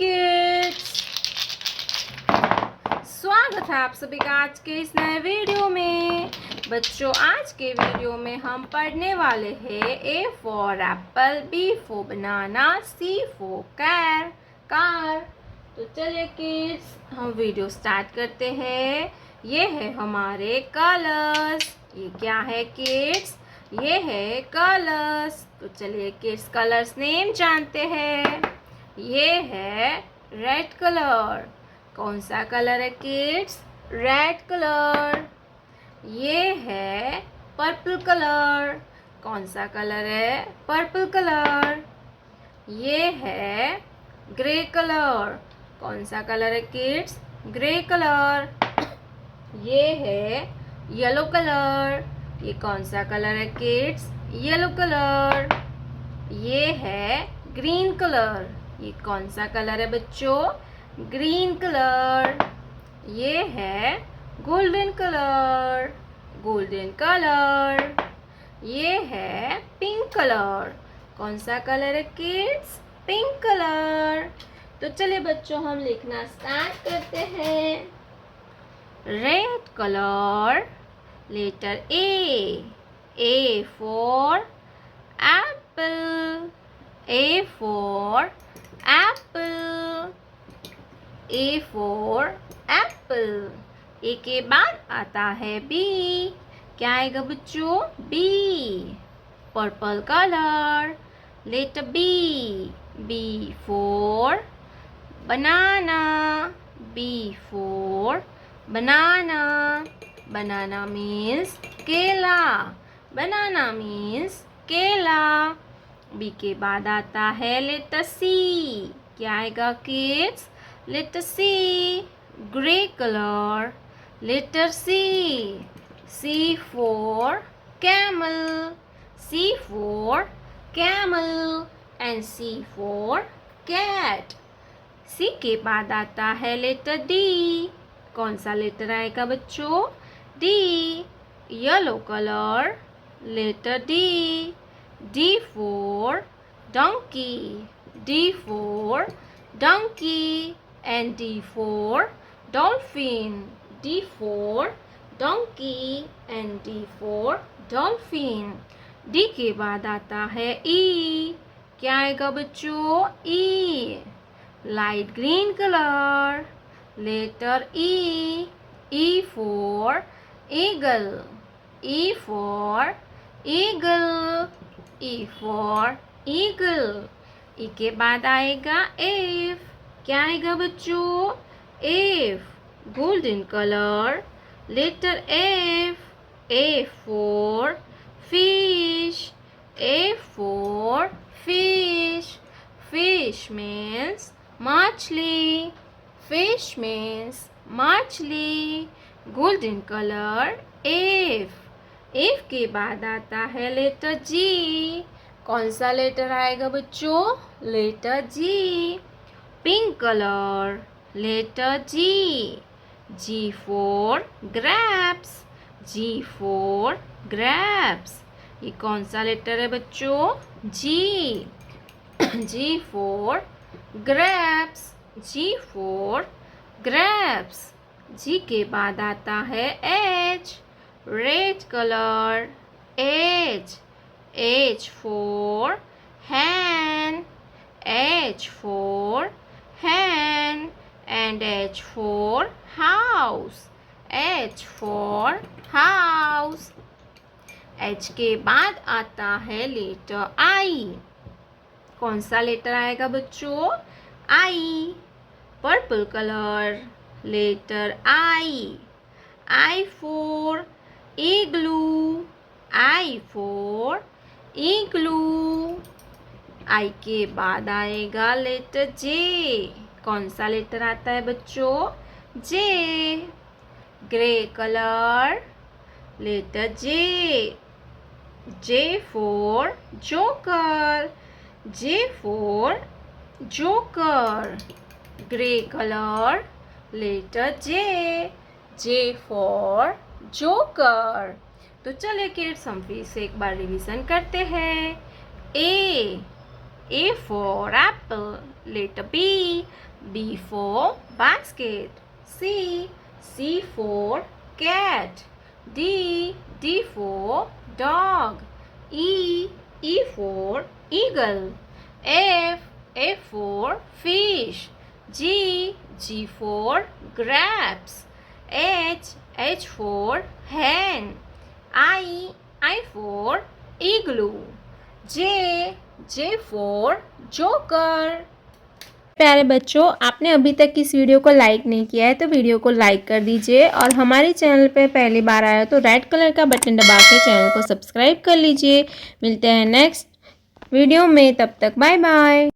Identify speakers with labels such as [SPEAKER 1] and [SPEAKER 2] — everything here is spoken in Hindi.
[SPEAKER 1] किड्स, स्वागत है आप सभी का आज के इस नए वीडियो में। बच्चों, आज के वीडियो में हम पढ़ने वाले हैं A for apple, B for banana, C for car. तो चलिए किड्स, हम वीडियो स्टार्ट करते हैं। ये है हमारे कलर्स। ये क्या है किड्स? ये है कलर्स। तो चलिए किड्स, कलर्स नेम जानते हैं। ये है रेड कलर। कौन सा कलर है किड्स? Red colour. ये है पर्पल कलर। कौन सा कलर है? Purple colour. ये है ग्रे कलर। कौन सा कलर है किड्स? Grey colour. ये है येलो कलर। ये कौन सा कलर है किड्स? Yellow colour. ये है ग्रीन कलर। ये कौन सा कलर है बच्चों? Green colour. ये है गोल्डन कलर। Golden colour. ये है पिंक कलर। कौन सा कलर है किड्स? Pink colour. तो चलिए बच्चों, हम लिखना स्टार्ट करते हैं। Red colour, letter A for apple. A for apple. A for apple. A के बाद आता है B। क्या आएगा बच्चों? B। Purple colour, letter B। B for banana. B for banana. Banana means केला। Banana means केला। बी के बाद आता है लेटर सी। क्या आएगा kids? Letter C. Grey colour, letter C. C for camel. C for camel and C for cat. C के बाद आता है लेटर डी। कौन सा लेटर आएगा बच्चों? D. Yellow colour, letter D. D for donkey. D for donkey and D for dolphin. D for donkey and D for dolphin. D के बाद आता है E। क्या आएगा बच्चों? E। Light green colour, letter E। E for eagle. E for eagle. E for eagle. E के बाद आएगा F। क्या आएगा बच्चों? F। Golden colour, letter F। F for fish. F for fish. Fish means मछली। Fish means मछली। Golden colour F। F के बाद आता है लेटर G। कौन सा लेटर आएगा बच्चों? Letter G। Pink colour, letter G। G for grapes. G for grapes. ये कौन सा लेटर है बच्चों? G। G for grapes. G for grapes. G के बाद आता है H। Red colour, H। H for hen. H for hen and H for house. H for house. H के बाद आता है लेटर I। कौन सा लेटर आएगा बच्चों? I। Purple colour, letter I। I for igloo. I for igloo. I के बाद आएगा लेटर J। कौन सा लेटर आता है बच्चों? J। Grey colour, letter J। J for joker. J for joker. Grey colour, letter J। J for joker. तो चलिए किड्स, हम फिर से एक बार रिवीजन करते हैं। A for apple, letter B. B for basket. C for cat. D for dog. E for eagle. F for fish. G for grapes. H for hen. I for igloo. J for joker. प्यारे बच्चों, आपने अभी तक इस वीडियो को लाइक नहीं किया है तो वीडियो को लाइक कर दीजिए और हमारे चैनल पे पहली बार आया तो रेड कलर का बटन दबा के चैनल को सब्सक्राइब कर लीजिए। मिलते हैं नेक्स्ट वीडियो में, तब तक बाय बाय।